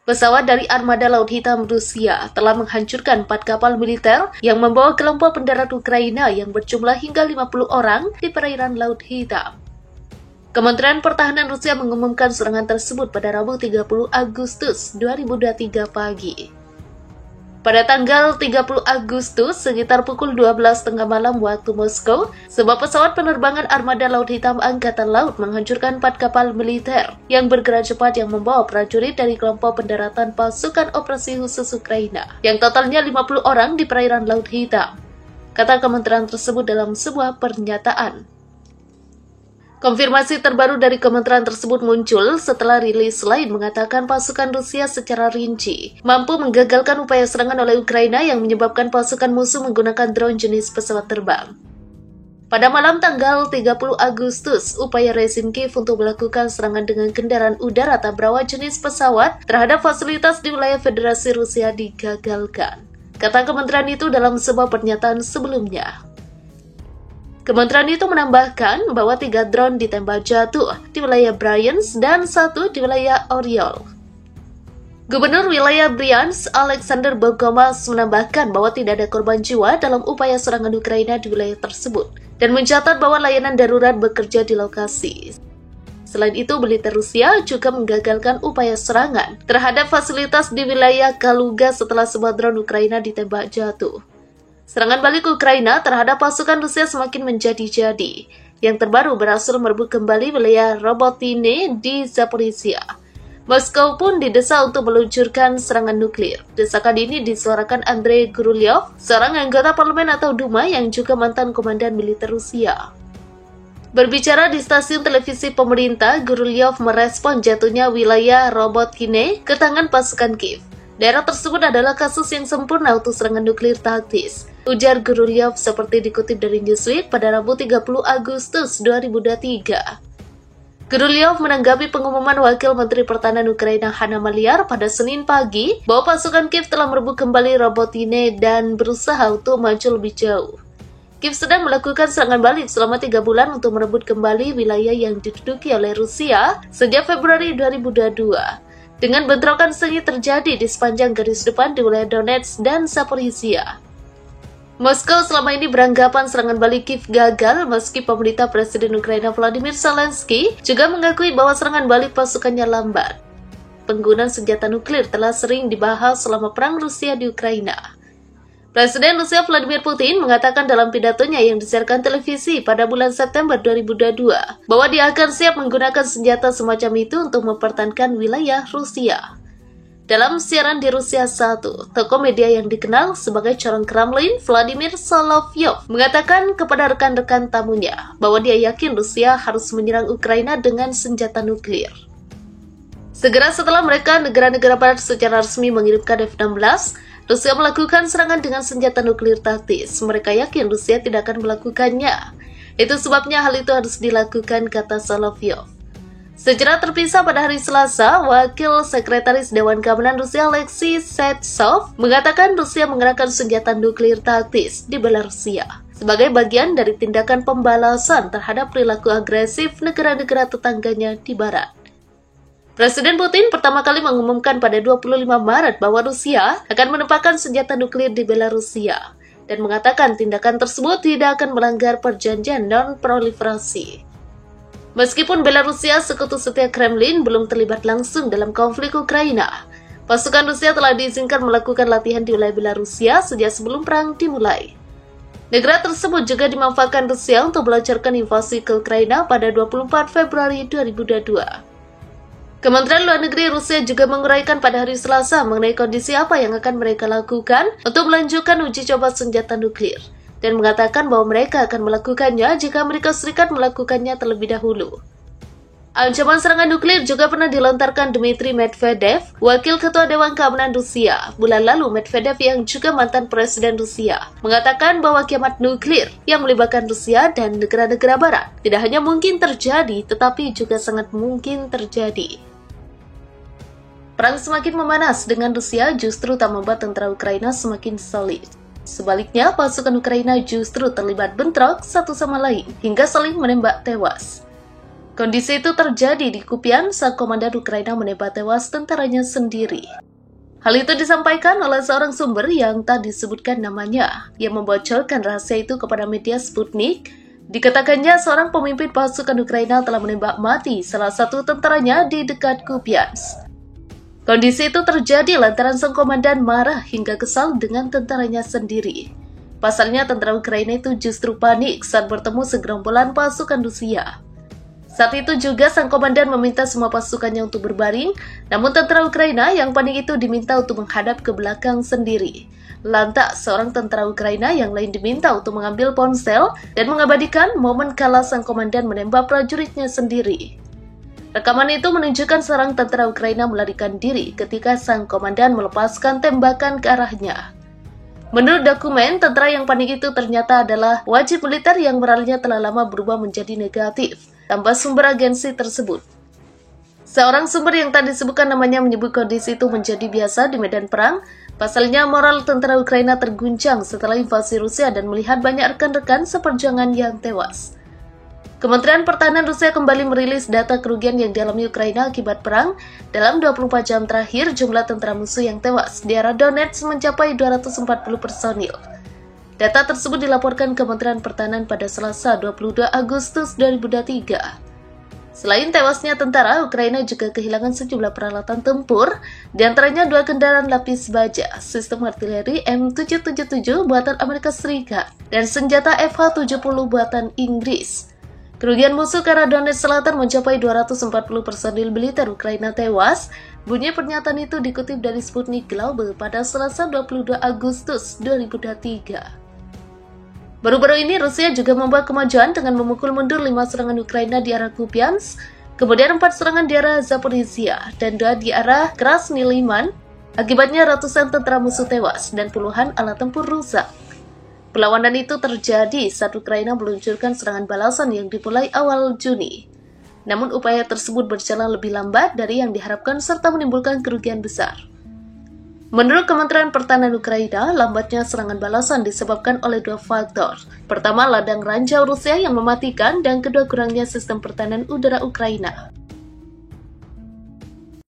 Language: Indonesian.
Pesawat dari Armada Laut Hitam Rusia telah menghancurkan 4 kapal militer yang membawa kelompok pendarat Ukraina yang berjumlah hingga 50 orang di perairan Laut Hitam. Kementerian Pertahanan Rusia mengumumkan serangan tersebut pada Rabu 30 Agustus 2023 pagi. Pada tanggal 30 Agustus, sekitar pukul 12.30 malam waktu Moskow, sebuah pesawat penerbangan Armada Laut Hitam Angkatan Laut menghancurkan 4 kapal militer yang bergerak cepat yang membawa prajurit dari kelompok pendaratan pasukan operasi khusus Ukraina, yang totalnya 50 orang di perairan Laut Hitam, kata kementerian tersebut dalam sebuah pernyataan. Konfirmasi terbaru dari kementerian tersebut muncul setelah rilis lain mengatakan pasukan Rusia secara rinci mampu menggagalkan upaya serangan oleh Ukraina yang menyebabkan pasukan musuh menggunakan drone jenis pesawat terbang. Pada malam tanggal 30 Agustus, upaya rezim Kiev untuk melakukan serangan dengan kendaraan udara tabrawat jenis pesawat terhadap fasilitas di wilayah Federasi Rusia digagalkan, kata kementerian itu dalam sebuah pernyataan sebelumnya. Kementerian itu menambahkan bahwa 3 drone ditembak jatuh di wilayah Bryansk dan 1 di wilayah Oryol. Gubernur wilayah Bryansk, Alexander Bogomas, menambahkan bahwa tidak ada korban jiwa dalam upaya serangan Ukraina di wilayah tersebut dan mencatat bahwa layanan darurat bekerja di lokasi. Selain itu, militer Rusia juga menggagalkan upaya serangan terhadap fasilitas di wilayah Kaluga setelah sebuah drone Ukraina ditembak jatuh. Serangan balik Ukraina terhadap pasukan Rusia semakin menjadi-jadi. Yang terbaru berhasil merebut kembali wilayah Robotine di Zaporizhia. Moskow pun didesak untuk meluncurkan serangan nuklir. Desakan ini disuarakan Andrei Gurylyov, seorang anggota parlemen atau Duma yang juga mantan komandan militer Rusia. Berbicara di stasiun televisi pemerintah, Gurylyov merespon jatuhnya wilayah Robotine ke tangan pasukan Kiev. Daerah tersebut adalah kasus yang sempurna untuk serangan nuklir taktis, ujar Gurylyov seperti dikutip dari Newsweek pada Rabu 30 Agustus 2023. Gurylyov menanggapi pengumuman Wakil Menteri Pertahanan Ukraina Hanna Maliar pada Senin pagi bahwa pasukan Kiev telah merebut kembali Robotine dan berusaha untuk maju lebih jauh. Kiev sedang melakukan serangan balik selama 3 bulan untuk merebut kembali wilayah yang diduduki oleh Rusia sejak Februari 2022. Dengan bentrokan sengit terjadi di sepanjang garis depan di wilayah Donetsk dan Zaporizhia. Moskow selama ini beranggapan serangan balik Kiev gagal meski pemerintah Presiden Ukraina Volodymyr Zelensky juga mengakui bahwa serangan balik pasukannya lambat. Penggunaan senjata nuklir telah sering dibahas selama perang Rusia di Ukraina. Presiden Rusia Vladimir Putin mengatakan dalam pidatonya yang disiarkan televisi pada bulan September 2022 bahwa dia akan siap menggunakan senjata semacam itu untuk mempertahankan wilayah Rusia. Dalam siaran di Rusia 1, tokoh media yang dikenal sebagai corong Kremlin, Vladimir Solovyov, mengatakan kepada rekan-rekan tamunya bahwa dia yakin Rusia harus menyerang Ukraina dengan senjata nuklir. Segera setelah negara-negara barat secara resmi mengirimkan F-16, Rusia melakukan serangan dengan senjata nuklir taktis. Mereka yakin Rusia tidak akan melakukannya. Itu sebabnya hal itu harus dilakukan, kata Solovyov. Secara terpisah pada hari Selasa, Wakil Sekretaris Dewan Keamanan Rusia Alexei Setsov mengatakan Rusia mengerahkan senjata nuklir taktis di Belarusia sebagai bagian dari tindakan pembalasan terhadap perilaku agresif negara-negara tetangganya di barat. Presiden Putin pertama kali mengumumkan pada 25 Maret bahwa Rusia akan menempatkan senjata nuklir di Belarusia dan mengatakan tindakan tersebut tidak akan melanggar perjanjian non-proliferasi. Meskipun Belarusia, sekutu setia Kremlin, belum terlibat langsung dalam konflik Ukraina, pasukan Rusia telah diizinkan melakukan latihan di wilayah Belarusia sejak sebelum perang dimulai. Negara tersebut juga dimanfaatkan Rusia untuk melancarkan invasi ke Ukraina pada 24 Februari 2022. Kementerian Luar Negeri Rusia juga menguraikan pada hari Selasa mengenai kondisi apa yang akan mereka lakukan untuk melanjutkan uji coba senjata nuklir, dan mengatakan bahwa mereka akan melakukannya jika Amerika Serikat melakukannya terlebih dahulu. Ancaman serangan nuklir juga pernah dilontarkan Dmitry Medvedev, Wakil Ketua Dewan Keamanan Rusia. Bulan lalu, Medvedev yang juga mantan Presiden Rusia, mengatakan bahwa kiamat nuklir yang melibatkan Rusia dan negara-negara Barat tidak hanya mungkin terjadi, tetapi juga sangat mungkin terjadi. Perang semakin memanas dengan Rusia justru tak membuat tentara Ukraina semakin solid. Sebaliknya, pasukan Ukraina justru terlibat bentrok satu sama lain hingga saling menembak tewas. Kondisi itu terjadi di Kupian saat komandan Ukraina menembak tewas tentaranya sendiri. Hal itu disampaikan oleh seorang sumber yang tak disebutkan namanya, yang membocorkan rahasia itu kepada media Sputnik. Dikatakannya seorang pemimpin pasukan Ukraina telah menembak mati salah satu tentaranya di dekat Kupiansk. Kondisi itu terjadi lantaran sang komandan marah hingga kesal dengan tentaranya sendiri. Pasalnya tentara Ukraina itu justru panik saat bertemu segerombolan pasukan Rusia. Saat itu juga sang komandan meminta semua pasukannya untuk berbaring, namun tentara Ukraina yang panik itu diminta untuk menghadap ke belakang sendiri. Lantas, seorang tentara Ukraina yang lain diminta untuk mengambil ponsel dan mengabadikan momen kala sang komandan menembak prajuritnya sendiri. Rekaman itu menunjukkan seorang tentara Ukraina melarikan diri ketika sang komandan melepaskan tembakan ke arahnya. Menurut dokumen, tentara yang panik itu ternyata adalah wajib militer yang moralnya telah lama berubah menjadi negatif, tanpa sumber agensi tersebut. Seorang sumber yang tak disebutkan namanya menyebut kondisi itu menjadi biasa di medan perang. Pasalnya moral tentara Ukraina terguncang setelah invasi Rusia dan melihat banyak rekan-rekan seperjuangan yang tewas. Kementerian Pertahanan Rusia kembali merilis data kerugian yang dialami Ukraina akibat perang. Dalam 24 jam terakhir, jumlah tentara musuh yang tewas di area Donetsk mencapai 240 personil. Data tersebut dilaporkan Kementerian Pertahanan pada Selasa 22 Agustus 2023. Selain tewasnya tentara, Ukraina juga kehilangan sejumlah peralatan tempur, diantaranya 2 kendaraan lapis baja, sistem artileri M777 buatan Amerika Serikat, dan senjata FH-70 buatan Inggris. Kerugian musuh ke arah Donetsk Selatan mencapai 240 personil militer Ukraina tewas. Bunyi pernyataan itu dikutip dari Sputnik Global pada Selasa 22 Agustus 2023. Baru-baru ini Rusia juga membuat kemajuan dengan memukul mundur 5 serangan Ukraina di arah Kupiansk, kemudian 4 serangan di arah Zaporizhia, dan 2 di arah Krasny Liman. Akibatnya ratusan tentara musuh tewas dan puluhan alat tempur rusak. Perlawanan itu terjadi saat Ukraina meluncurkan serangan balasan yang dimulai awal Juni. Namun upaya tersebut berjalan lebih lambat dari yang diharapkan serta menimbulkan kerugian besar. Menurut Kementerian Pertahanan Ukraina, lambatnya serangan balasan disebabkan oleh 2 faktor. Pertama, ladang ranjau Rusia yang mematikan, dan kedua kurangnya sistem pertahanan udara Ukraina.